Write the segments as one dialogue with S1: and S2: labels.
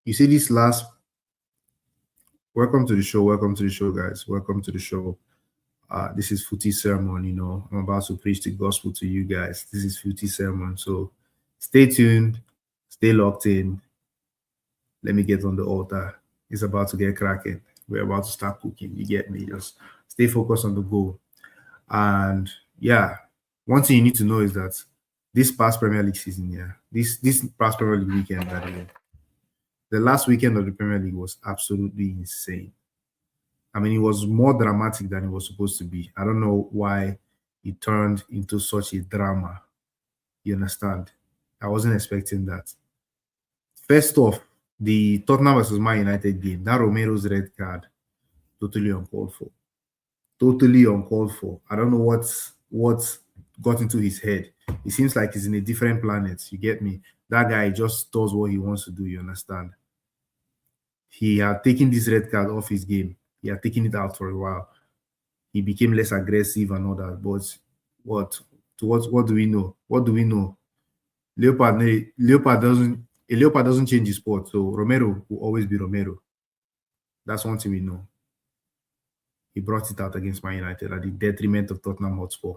S1: You see this last. Welcome to the show. Welcome to the show, guys. Welcome to the show. This is Footy Sermon. I'm about to preach the gospel to you guys. This is Footy Sermon. So stay tuned, stay locked in. Let me get on the altar. It's about to get cracking. We're about to start cooking. You get me? Just stay focused on the goal. And yeah, one thing you need to know is that this past Premier League season, this past Premier League weekend, the last weekend of the Premier League was absolutely insane. I mean, it was more dramatic than it was supposed to be. I don't know why it turned into such a drama. You understand? I wasn't expecting that. First off, the Tottenham versus Man United game, that Romero's red card, totally uncalled for. Totally uncalled for. I don't know what got into his head. It seems like he's in a different planet. You get me? That guy just does what he wants to do. You understand? He had taken this red card off his game. He had taken it out for a while. He became less aggressive and all that. But what do we know? What do we know? Leopard doesn't change his sport. So Romero will always be Romero. That's one thing we know. He brought it out against Man United at the detriment of Tottenham Hotspur.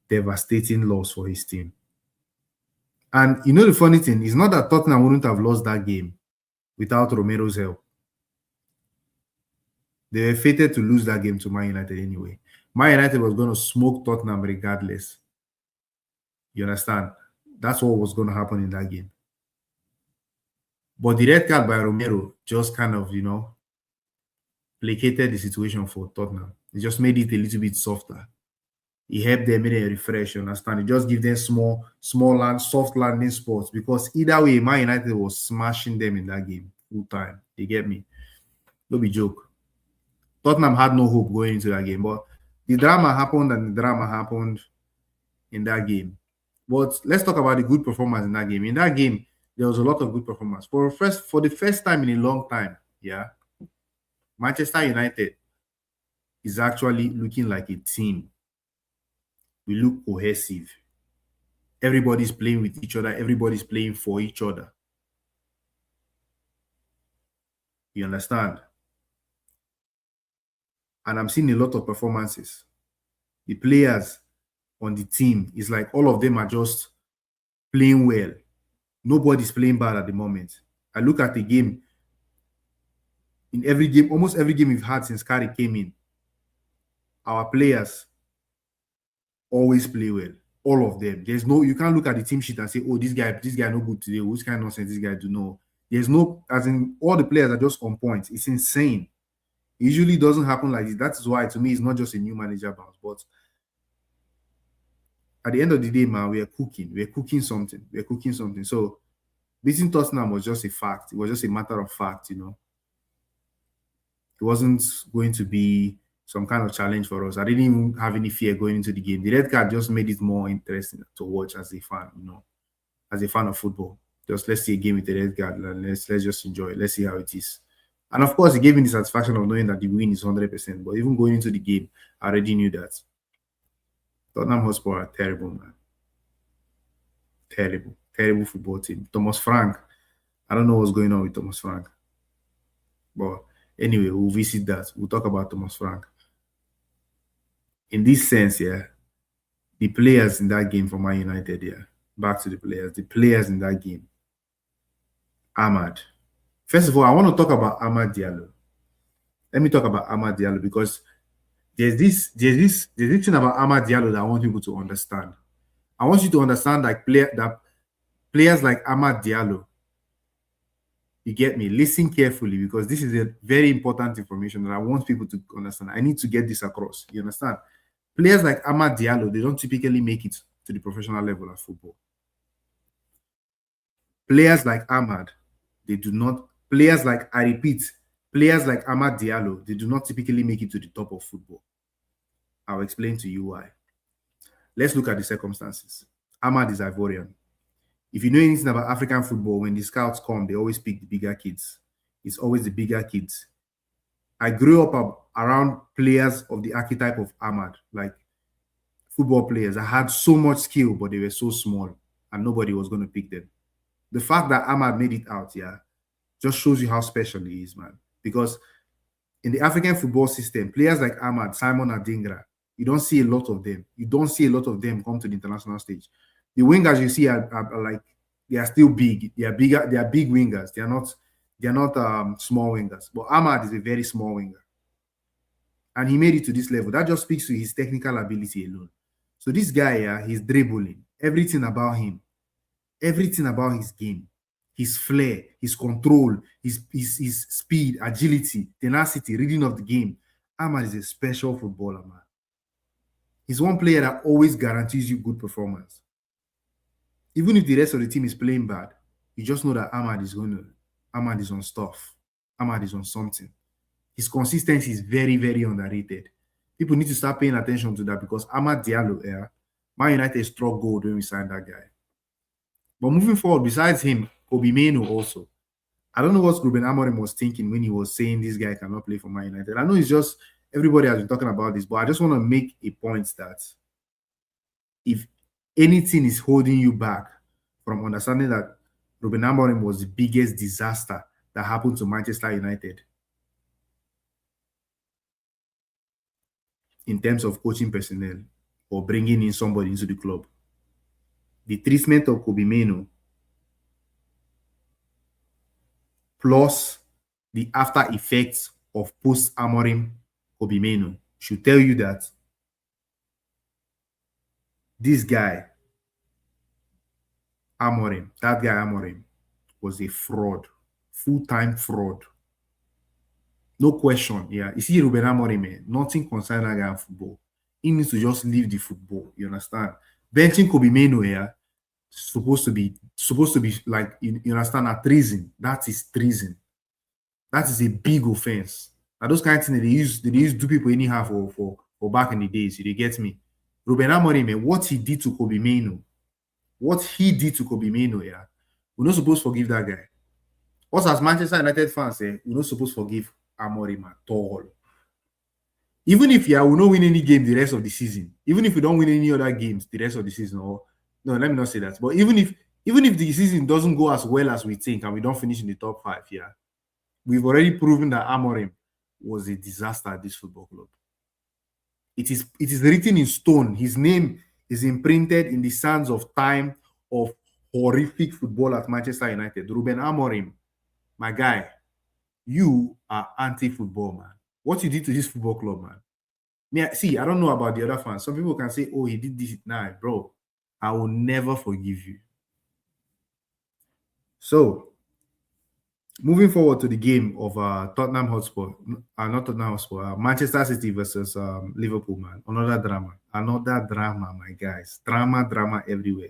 S1: Devastating loss for his team. And you know the funny thing is not that Tottenham wouldn't have lost that game without Romero's help. They were fated to lose that game to Man United anyway. Man United was going to smoke Tottenham regardless. You understand? That's what was going to happen in that game. But the red card by Romero just kind of, placated the situation for Tottenham. It just made it a little bit softer. He helped them, made a refresh, you understand? It just give them soft landing spots because either way, Man United was smashing them in that game full time. They get me? No be joke. Tottenham had no hope going into that game, but the drama happened in that game. But let's talk about the good performance in that game. In that game, there was a lot of good performance. For the first time in a long time, Manchester United is actually looking like a team. We look cohesive. Everybody's playing with each other. Everybody's playing for each other. You understand? And I'm seeing a lot of performances. The players on the team, is like all of them are just playing well. Nobody's playing bad at the moment. I look at the game. In every game, almost every game we've had since Kari came in, our players always play well. All of them. You can't look at the team sheet and say, oh, this guy no good today. Which kind of nonsense this guy do? No. There's no, as in all the players are just on point. It's insane. It usually doesn't happen like this. That is why, to me, it's not just a new manager bounce. But at the end of the day, man, we're cooking something. So beating Tottenham was just a fact. It was just a matter of fact, It wasn't going to be some kind of challenge for us. I didn't even have any fear going into the game. The red card just made it more interesting to watch as a fan, as a fan of football. Just let's see a game with the red card and let's just enjoy it. Let's see how it is. And of course, it gave me the satisfaction of knowing that the win is 100%. But even going into the game, I already knew that. Tottenham Hotspur are terrible, man. Terrible football team. Thomas Frank. I don't know what's going on with Thomas Frank. But anyway, we'll visit that. We'll talk about Thomas Frank. In this sense, the players in that game for Man United, back to the players. The players in that game. Ahmad. First of all, I want to talk about Amad Diallo. Let me talk about Amad Diallo because there's this thing about Amad Diallo that I want people to understand. I want you to understand that players like Amad Diallo, you get me? Listen carefully because this is a very important information that I want people to understand. I need to get this across. You understand? Players like Amad Diallo, they don't typically make it to the professional level of football. Players like Ahmad, they do not. Players like Amad Diallo, they do not typically make it to the top of football. I'll explain to you why. Let's look at the circumstances. Ahmad is Ivorian. If you know anything about African football, when the scouts come, they always pick the bigger kids. It's always the bigger kids. I grew up around players of the archetype of Ahmad, like football players. I had so much skill, but they were so small, and nobody was going to pick them. The fact that Ahmad made it out, just shows you how special he is, man. Because in the African football system, players like Ahmad, Simon Adingra, you don't see a lot of them. You don't see a lot of them come to the international stage. The wingers you see are like, they are still big. They are bigger. They are big wingers. They are not small wingers. But Ahmad is a very small winger, and he made it to this level. That just speaks to his technical ability alone. So this guy, yeah, he's dribbling. Everything about his game, his flair, his control, his speed, agility, tenacity, reading of the game. Ahmad is a special footballer, man. He's one player that always guarantees you good performance. Even if the rest of the team is playing bad, you just know that Ahmad is on stuff. Ahmad is on something. His consistency is very, very underrated. People need to start paying attention to that because Ahmad Diallo, Man United struck gold when we signed that guy. But moving forward, besides him, Kobbie Mainoo also. I don't know what Ruben Amorim was thinking when he was saying this guy cannot play for Man United. I know it's just everybody has been talking about this, but I just want to make a point that if anything is holding you back from understanding that Ruben Amorim was the biggest disaster that happened to Manchester United in terms of coaching personnel or bringing in somebody into the club, the treatment of Kobbie Mainoo plus the after effects of post-Amorim Kobbie Mainoo should tell you that this guy, Amorim, was a fraud, full-time fraud. No question. Yeah, you see Ruben Amorim, nothing concerning that guy in football. He needs to just leave the football. You understand? Benching Kobbie Mainoo here supposed to be like, you understand, a treason. That is treason. That is a big offense. Now those kind of things they used to do people anyhow for back in the days. You get me? Ruben Amorim, what he did to Kobbie Mainoo, yeah, we're not supposed to forgive that guy. Us as Manchester United fans, we're not supposed to forgive Amorim at all. Even if we not win any game the rest of the season, even if we don't win any other games the rest of the season, or no, let me not say that. But even if the season doesn't go as well as we think and we don't finish in the top 5, yeah, we've already proven that Amorim was a disaster at this football club. It is written in stone. His name is imprinted in the sands of time of horrific football at Manchester United. Ruben Amorim, my guy, you are anti-football, man. What you did to this football club, man. See, I don't know about the other fans. Some people can say, oh, he did this. Nah, bro, I will never forgive you. So, moving forward to the game of Tottenham Hotspur, not Tottenham Hotspur, Manchester City versus Liverpool, man. Another drama, my guys. Drama everywhere.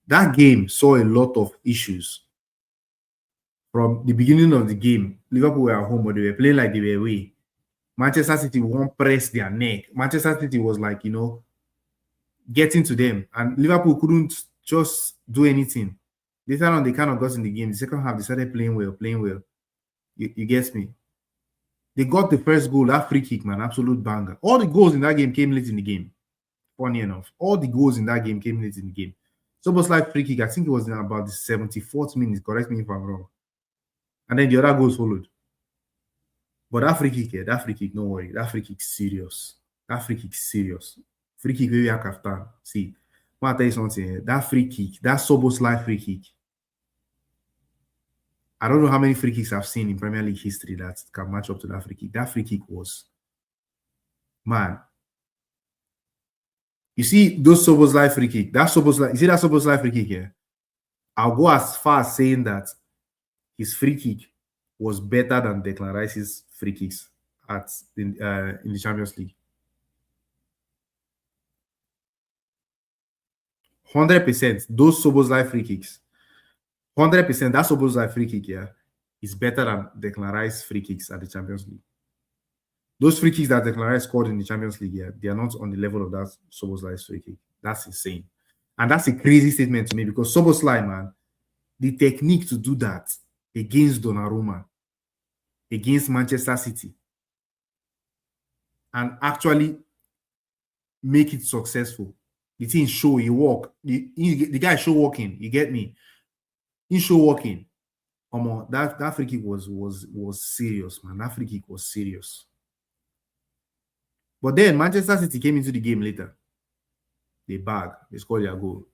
S1: That game saw a lot of issues. From the beginning of the game, Liverpool were at home, but they were playing like they were away. Manchester City won't press their neck. Manchester City was like, getting to them. And Liverpool couldn't just do anything. Later on, they kind of got in the game. The second half, they started playing well. You get me? They got the first goal, that free kick, man, absolute banger. All the goals in that game came late in the game. Funny enough, all the goals in that game came late in the game. So it was like free kick. I think it was in about the 74th minute. Correct me if I'm wrong. And then the other goals followed. But that free kick, don't worry. That free kick is serious. Free kick, we have Kaftan. See, I want to tell you something. That free kick, that Szoboszlai free kick, I don't know how many free kicks I've seen in Premier League history that can match up to that free kick. That free kick was, man. You see those Szoboszlai free kick. You see that Szoboszlai free kick here? I'll go as far as saying that his free kick was better than Declan Rice's free kicks in the Champions League. 100%. Those Szoboszlai free kicks. 100%. That Szoboszlai free kick, yeah, is better than Declan Rice's free kicks at the Champions League. Those free kicks that Declan Rice scored in the Champions League, yeah, they are not on the level of that Szoboszlai's free kick. That's insane. And that's a crazy statement to me because Szoboszlai, man, the technique to do that against Donnarumma, against Manchester City, and actually make it successful. The thing show, he walk. The guy show walking, you get me? He show walking. That free kick was serious, man. That free kick was serious. But then Manchester City came into the game later. They scored their goal.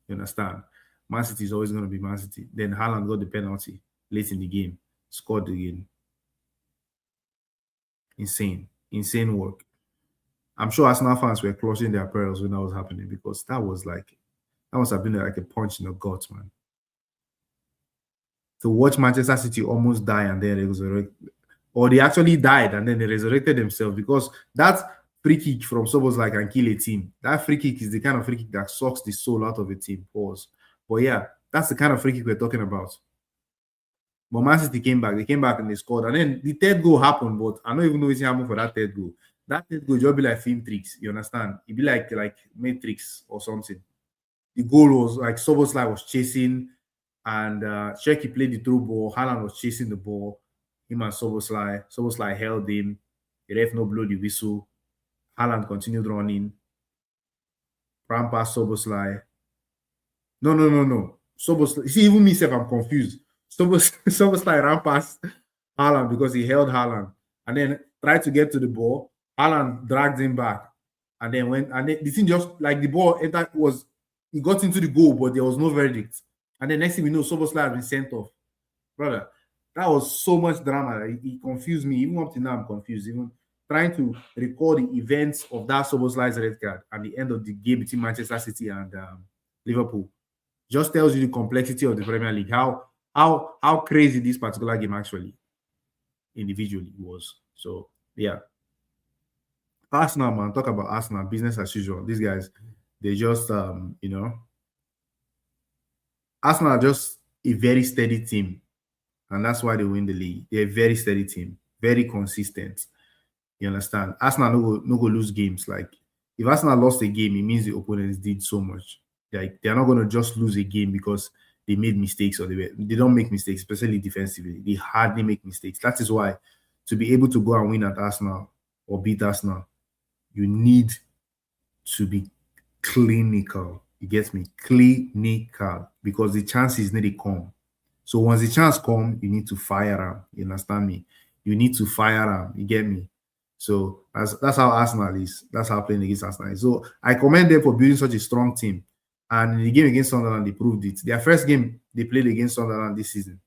S1: You understand? Man City is always going to be Man City. Then Haaland got the penalty late in the game, scored again. Insane work. I'm sure Arsenal fans were clutching their pearls when that was happening because that must have been like a punch in the gut, man. To watch Manchester City almost die and then resurrect, or they actually died and then they resurrected themselves because that free kick from Szoboszlai can kill a team. That free kick is the kind of free kick that sucks the soul out of a team. Pause. But yeah, that's the kind of free kick we're talking about. But Man City came back. They came back and they scored. And then the third goal happened, but I don't even know what's happening for that third goal. That third goal just be like film tricks. You understand? It'd be like Matrix or something. The goal was like Szoboszlai was chasing, and Cherki played the through ball. Haaland was chasing the ball. Him and Szoboszlai held him. The ref no blow the whistle. Haaland continued running. Ran past Szoboszlai. No. Szoboszlai. See, even myself, I'm confused. Szoboszlai ran past Haaland because he held Haaland and then tried to get to the ball. Haaland dragged him back. And then the thing just like the ball he got into the goal, but there was no verdict. And then next thing we know, Szoboszlai had been sent off. Brother, that was so much drama. It confused me. Even up to now, I'm confused. Even trying to record the events of that Szoboszlai's red card at the end of the game between Manchester City and Liverpool just tells you the complexity of the Premier League. How crazy this particular game actually individually was. So yeah. Arsenal, man, talk about Arsenal, business as usual. These guys, they just Arsenal are just a very steady team, and that's why they win the league. They're a very steady team, very consistent. You understand? Arsenal no go lose games. Like if Arsenal lost a game, it means the opponents did so much. Like they're not going to just lose a game because they made mistakes or they don't make mistakes, especially defensively. They hardly make mistakes. That is why to be able to go and win at Arsenal or beat Arsenal, you need to be clinical. You get me? Clinical. Because the chances need to come. So once the chance comes, you need to fire them. You understand me? You need to fire them. You get me? So that's how Arsenal is. That's how playing against Arsenal is. So I commend them for building such a strong team. And in the game against Sunderland, they proved it. Their first game they played against Sunderland this season.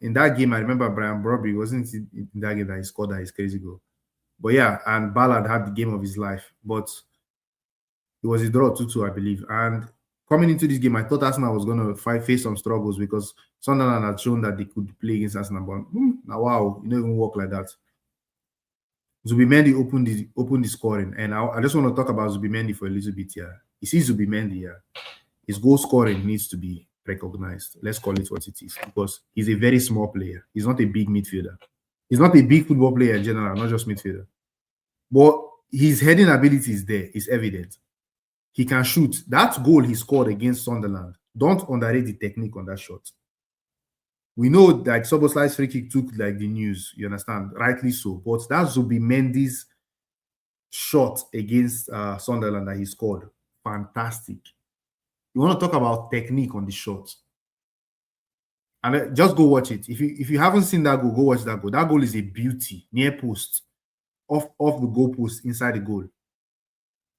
S1: In that game, I remember Brian Brobby wasn't in that game that he scored that his crazy goal. But yeah, and Ballard had the game of his life. But it was a draw 2-2, I believe. And coming into this game, I thought Arsenal was going to face some struggles because Sunderland had shown that they could play against Arsenal. But now, wow, you don't even work like that. Zubimendi opened the scoring. And I just want to talk about Zubimendi for a little bit here. You see Zubimendi here. His goal scoring needs to be recognized. Let's call it what it is. Because he's a very small player. He's not a big midfielder. He's not a big football player in general, not just midfielder. But his heading ability is there. It's evident. He can shoot. That goal he scored against Sunderland, don't underrate the technique on that shot. We know that Szoboszlai's free kick took like the news, you understand? Rightly so. But that Zubimendi's shot against Sunderland that he scored, fantastic. You want to talk about technique on the shot. And just go watch it. If you haven't seen that goal, go watch that goal. That goal is a beauty. Near post. Off the goal post, inside the goal.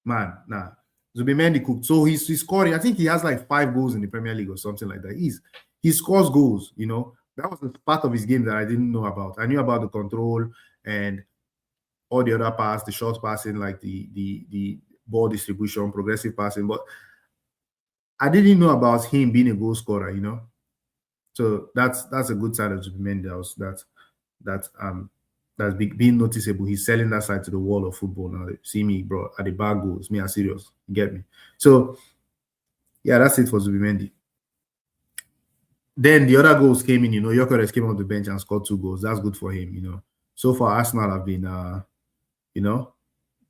S1: Man, nah. Zubimendi cooked. So he's scoring. I think he has like 5 goals in the Premier League or something like that. He scores goals, you know. That was the part of his game that I didn't know about. I knew about the control and all the other parts, the short passing, like the ball distribution, progressive passing. But I didn't know about him being a goal scorer, you know. So that's a good side of Zubimendi. That's being noticeable. He's selling that side to the world of football now. See me, bro, at the bad goals. Me, are serious. You get me? So, yeah, that's it for Zubimendi. Then the other goals came in, you know. Gyökeres came off the bench and scored 2 goals. That's good for him, you know. So far, Arsenal have been, you know,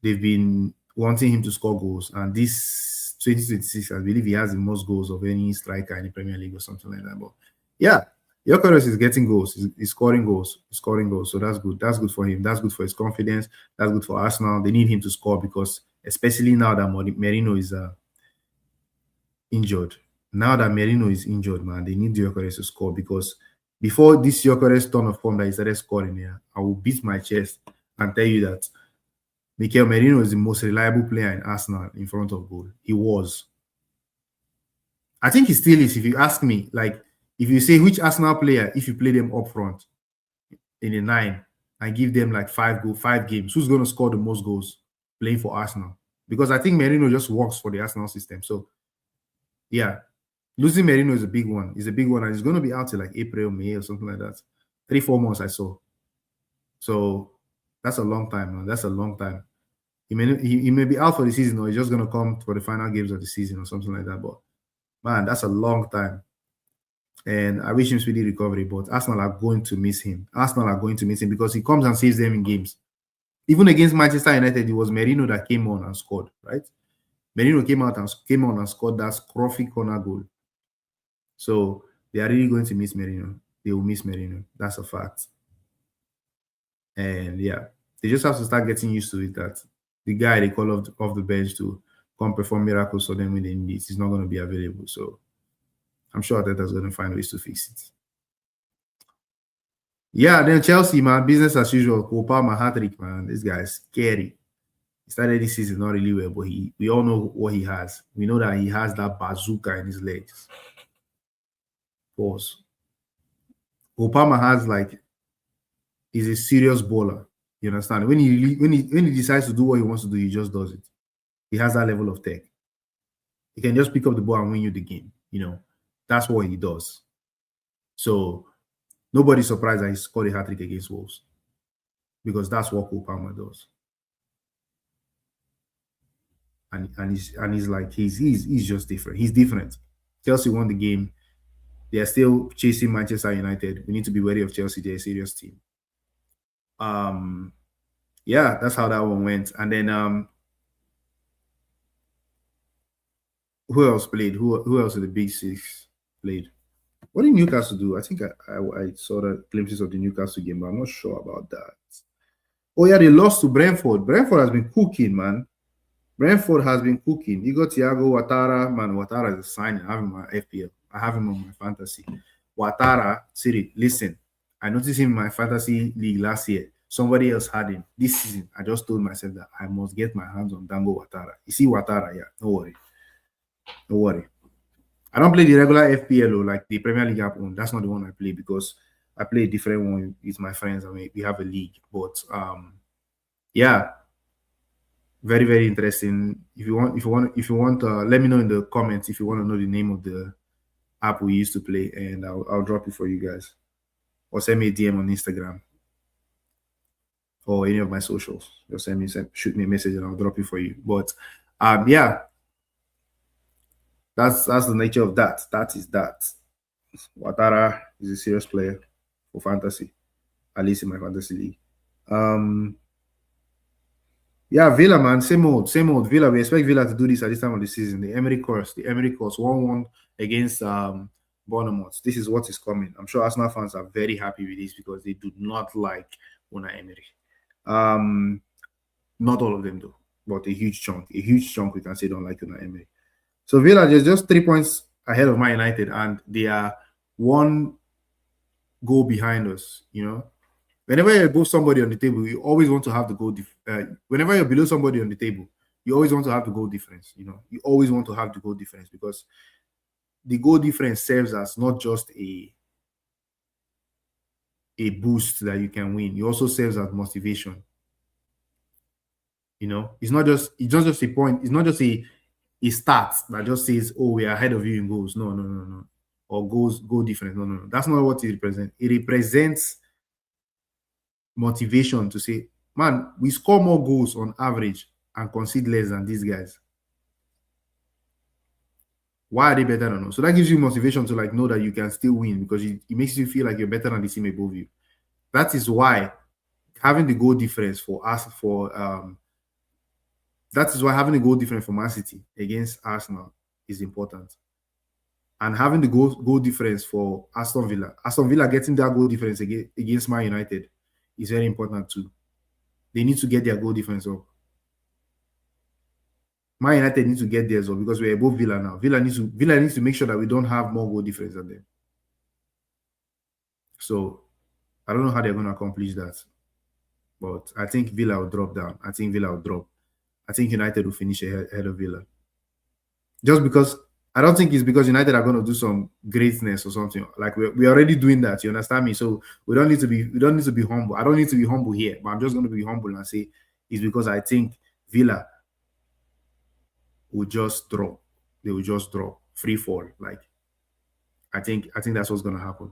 S1: they've been wanting him to score goals. And this 2026, I believe he has the most goals of any striker in the Premier League or something like that. But yeah, Gyökeres is getting goals. He's scoring goals. So that's good. That's good for him. That's good for his confidence. That's good for Arsenal. They need him to score because, especially now that Merino is injured Now that Merino is injured, man, they need Gyökeres to score because before this Gyökeres turn of form that he started scoring here, I will beat my chest and tell you that Mikel Merino is the most reliable player in Arsenal in front of goal. He was. I think he still is. If you ask me, like, if you say which Arsenal player, if you play them up front in a 9 and give them like 5 games, who's going to score the most goals playing for Arsenal? Because I think Merino just works for the Arsenal system. So, yeah, losing Merino is a big one. It's a big one, and it's going to be out till like April, May, or something like that. 3-4 months, I saw. So that's a long time, man. That's a long time. He may be out for the season, or he's just going to come for the final games of the season or something like that. But man, that's a long time. And I wish him speedy recovery, but Arsenal are going to miss him. Arsenal are going to miss him because he comes and saves them in games. Even against Manchester United, it was Merino that came on and scored, right? Merino came on and scored that scruffy corner goal. So they are really going to miss Merino. They will miss Merino. That's a fact. And yeah, they just have to start getting used to it that the guy they call off the bench to come perform miracles for them when they need it is not going to be available. So I'm sure Arteta's going to find ways to fix it. Yeah, then Chelsea, man, business as usual. Cole Palmer hat-trick, man. This guy is scary. He started this season not really well, but we all know what he has. We know that he has that bazooka in his legs. Pause. Cole Palmer has like, he's a serious baller. You understand? When he decides to do what he wants to do, he just does it. He has that level of tech. He can just pick up the ball and win you the game. You know, that's what he does. So nobody's surprised that he scored a hat-trick against Wolves because that's what Cole Palmer does. And he's like he's just different. He's different. Chelsea won the game. They are still chasing Manchester United. We need to be wary of Chelsea. They're a serious team. Yeah, that's how that one went. And then who else played? Who else in the Big Six played? What did Newcastle do? I think I saw the glimpses of the Newcastle game, but I'm not sure about that. Oh yeah, they lost to Brentford. Brentford has been cooking, man. Brentford has been cooking. You got Thiago Ouattara. Man, Ouattara is a sign. I have him on my FPL. I have him on my fantasy. Ouattara, Siri, listen. I noticed him in my fantasy league last year. Somebody else had him. This season, I just told myself that I must get my hands on Dango Ouattara. You see Ouattara, yeah. No worry. No worry. I don't play the regular FPL like the Premier League app one. That's not the one I play because I play a different one with my friends. I mean, we have a league. But yeah. Very, very interesting. If you want, let me know in the comments if you want to know the name of the app we used to play, and I'll drop it for you guys, or send me a DM on Instagram or any of my socials. Just shoot me a message, and I'll drop it for you. But yeah, that's the nature of that. That is that. Ouattara is a serious player for fantasy, at least in my fantasy league. Yeah, Villa, man, same old Villa. We expect Villa to do this at this time of the season. The Emery curse, 1-1 against Bournemouth. This is what is coming. I'm sure Arsenal fans are very happy with this because they do not like Unai Emery. Not all of them though, but a huge chunk we can say don't like Unai Emery. So Villa is just 3 points ahead of Man United, and they are 1 goal behind us. You know. Whenever you're above somebody on the table, you always want to have the goal. Whenever you're below somebody on the table, you always want to have the goal difference. You know, you always want to have the goal difference because the goal difference serves as not just a boost that you can win. It also serves as motivation. You know, it's not just a point. It's not just a stat that just says, "Oh, we are ahead of you in goals." No. Or goal difference. No. That's not what it represents. It represents motivation to say, man, we score more goals on average and concede less than these guys. Why are they better than us? So that gives you motivation to like know that you can still win because it makes you feel like you're better than the team above you. That is why having the goal difference for us that is why having a goal difference for Man City against Arsenal is important. And having the goal difference for Aston Villa getting that goal difference against Man United is very important too. They need to get their goal difference up. Man United need to get there as well because we're above Villa now. Villa needs to make sure that we don't have more goal difference than them. So I don't know how they're going to accomplish that, but I think Villa will drop down. I think Villa will drop. I think United will finish ahead of Villa. Just because I don't think it's because United are going to do some greatness or something. Like we're already doing that. You understand me? So we don't need to be humble. I don't need to be humble here, but I'm just going to be humble and say it's because I think Villa will just drop. They will just drop free fall. Like I think that's what's going to happen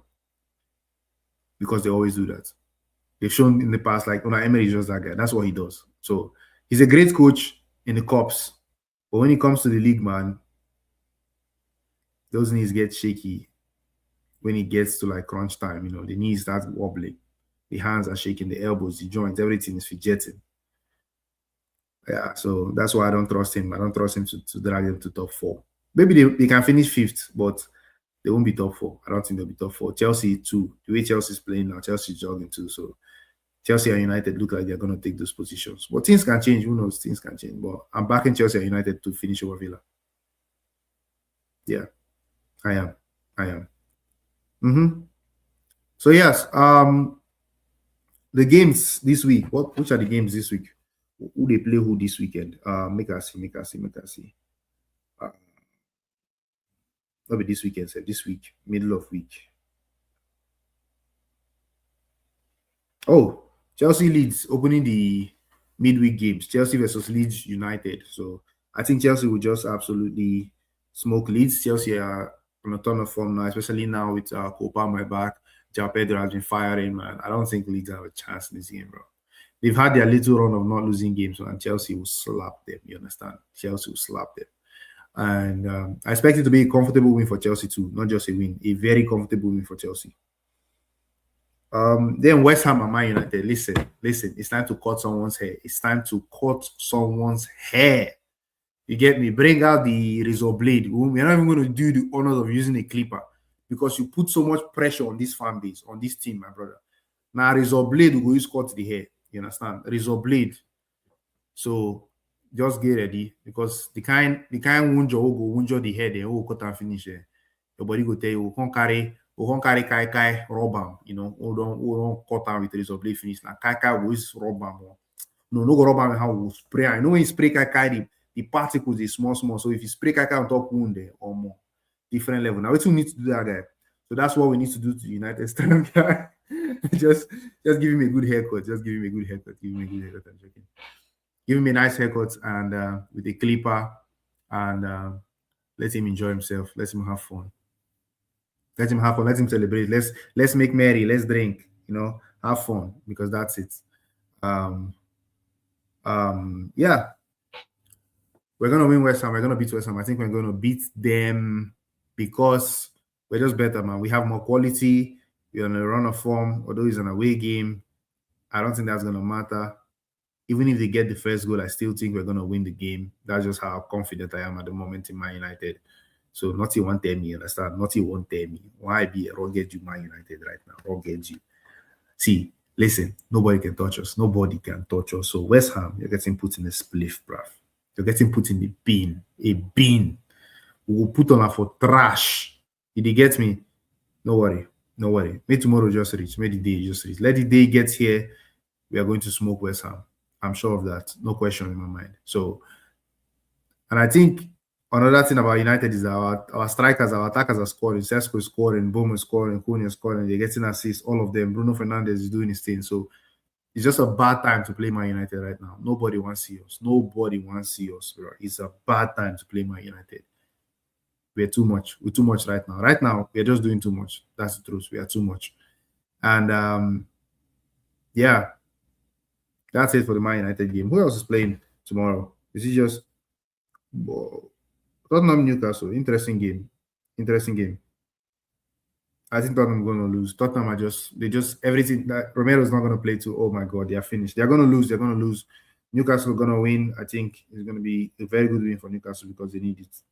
S1: because they always do that. They've shown in the past, like Unai Emery is just that guy. That's what he does. So he's a great coach in the cups, but when it comes to the league, man, those knees get shaky when it gets to like crunch time. The knees start wobbling, the hands are shaking, the elbows, the joints, everything is fidgeting. Yeah, so that's why I don't trust him. I don't trust him to drag them to top four. Maybe they can finish fifth, but they won't be top four. I don't think they'll be top four. Chelsea too. The way Chelsea's playing now, Chelsea's jogging too. So Chelsea and United look like they're going to take those positions. But things can change. Who knows? Things can change. But I'm backing Chelsea and United to finish over Villa. Yeah, I am. I am. So yes, the games this week. Which are the games this week? Who they play who this weekend? Make us see. Not be this weekend, sir. This week, middle of week. Oh, Chelsea Leeds opening the midweek games. Chelsea versus Leeds United. So I think Chelsea will just absolutely smoke Leeds. Chelsea are on a ton of form now, especially now with Copa on my back. João Pedro has been firing, man. I don't think Leeds have a chance in this game, bro. They've had their little run of not losing games, and Chelsea will slap them. You understand? Chelsea will slap them. And I expect it to be a comfortable win for Chelsea too, not just a win, a very comfortable win for Chelsea. Then West Ham and Man United. Listen, it's time to cut someone's hair. It's time to cut someone's hair. You get me? Bring out the razor blade. We're not even going to do the honors of using a clipper because you put so much pressure on this fan base, on this team, my brother. Now, razor blade will go use cut the hair. You understand? Razor blade. So just get ready because the kind wunjo will go wunjo the head and will cut and finish there. Your body go tell you, we can't carry kai rub am, we don't cut am with razor blade finish. Now kai will use rub am. No go rub am how we spray. I know when you spray kai the particles is small. So if you spray kai on top wound there or more, different level. Now we need to do that guy. So that's what we need to do to United Stand guy. just give him a good haircut. Just give him a good haircut. I'm joking. Give him a nice haircut and with a clipper and let him enjoy himself. Let him have fun. Let him have fun. Let him celebrate. Let's make merry. Let's drink. Have fun because that's it. Yeah. We're gonna win West Ham. We're gonna beat West Ham. I think we're gonna beat them because we're just better, man. We have more quality. We're on a run of form. Although it's an away game, I don't think that's gonna matter. Even if they get the first goal, I still think we're going to win the game. That's just how confident I am at the moment in Man United. So nothing won't tell me, understand? Nothing won't tell me. Why be a rugged you Man United right now? Rugged you. See, listen, nobody can touch us. Nobody can touch us. So West Ham, you're getting put in a spliff, bruv. You're getting put in the bin. A bin. We will put on her for trash. Did you get me? No worry. May tomorrow just reach. May the day just reach. Let the day get here. We are going to smoke West Ham. I'm sure of that. No question in my mind. So, and I think another thing about United is that our strikers, our attackers are scoring. Sesko is scoring, Bomo is scoring, Cunha is scoring. They're getting assists, all of them. Bruno Fernandes is doing his thing. So, it's just a bad time to play Man United right now. Nobody wants to see us. Nobody wants to see us, bro. It's a bad time to play Man United. We're too much. We're too much right now. Right now, we're just doing too much. That's the truth. We are too much. And, yeah. That's it for the Man United game. Who else is playing tomorrow? Is it just Tottenham Newcastle? Interesting game. I think Tottenham are going to lose. Tottenham are just everything that Romero's not going to play to. Oh my God, they are finished. They're going to lose. Newcastle are going to win. I think it's going to be a very good win for Newcastle because they need it.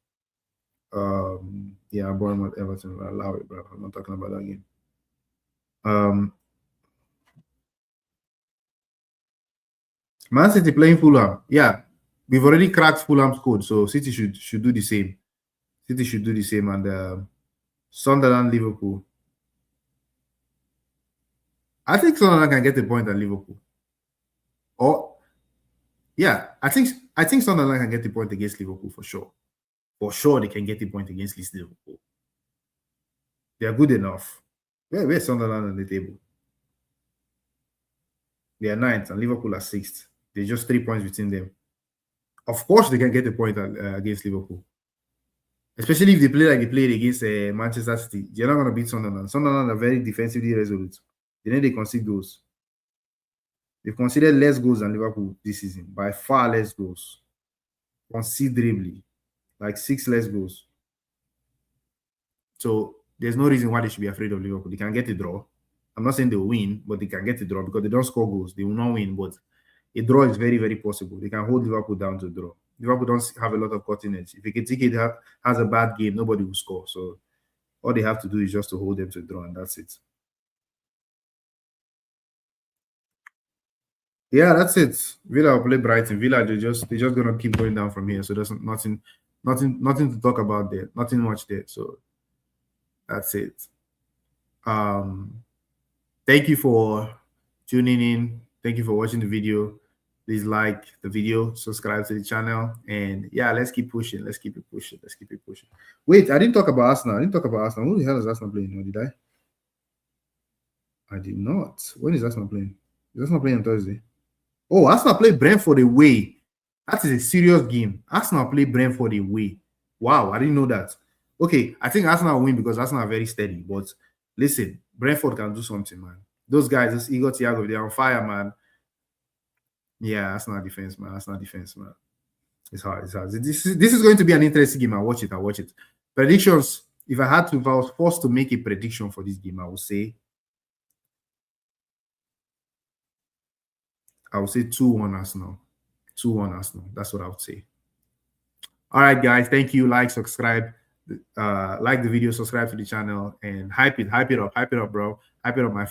S1: Yeah, Bournemouth, Everton. Allow it, bro. I'm not talking about that game. Man City playing Fulham. Yeah, We've already cracked Fulham's code, so City should do the same. City should do the same, and Sunderland, Liverpool. I think Sunderland can get a point at Liverpool. Or yeah, I think Sunderland can get the point against Liverpool for sure. For sure, they can get the point against Liverpool. They are good enough. Where's Sunderland on the table? They are ninth, and Liverpool are sixth. They're just 3 points between them. Of course, they can get a point against Liverpool. Especially if they play like they played against Manchester City. They're not going to beat Sunderland. Sunderland are very defensively resolute. They concede goals. They've conceded less goals than Liverpool this season. By far less goals. Considerably. Like 6 less goals. So there's no reason why they should be afraid of Liverpool. They can get a draw. I'm not saying they'll win, but they can get a draw because they don't score goals. They will not win, but a draw is very, very possible. They can hold Liverpool down to a draw. Liverpool don't have a lot of cutting edge. If Ekitike has a bad game, nobody will score. So all they have to do is just to hold them to a draw, and that's it. Yeah, that's it. Villa will play Brighton. Villa they're just gonna keep going down from here. So there's nothing to talk about there. Nothing much there. So that's it. Thank you for tuning in. Thank you for watching the video. Please like the video, subscribe to the channel, and yeah, let's keep pushing. Let's keep it pushing. Let's keep it pushing. Wait, I didn't talk about Arsenal. Who the hell is Arsenal playing? Or did I? I did not. When is Arsenal playing? Is Arsenal playing on Thursday? Oh, Arsenal play Brentford away. That is a serious game. Arsenal play Brentford away. Wow, I didn't know that. Okay, I think Arsenal will win because Arsenal are very steady. But listen, Brentford can do something, man. Those guys, this Igor Thiago, they're on fire, man. Yeah, Arsenal defense, man. Arsenal defense, man. It's hard. It's hard. This is going to be an interesting game. I'll watch it. Predictions. If I was forced to make a prediction for this game, I would say 2-1 Arsenal. 2-1 Arsenal. That's what I would say. All right, guys. Thank you. Like, subscribe, like the video, subscribe to the channel, and hype it up, bro. Hype it up, my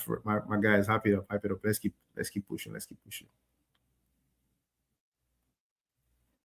S1: guys. Hype it up. Let's keep pushing.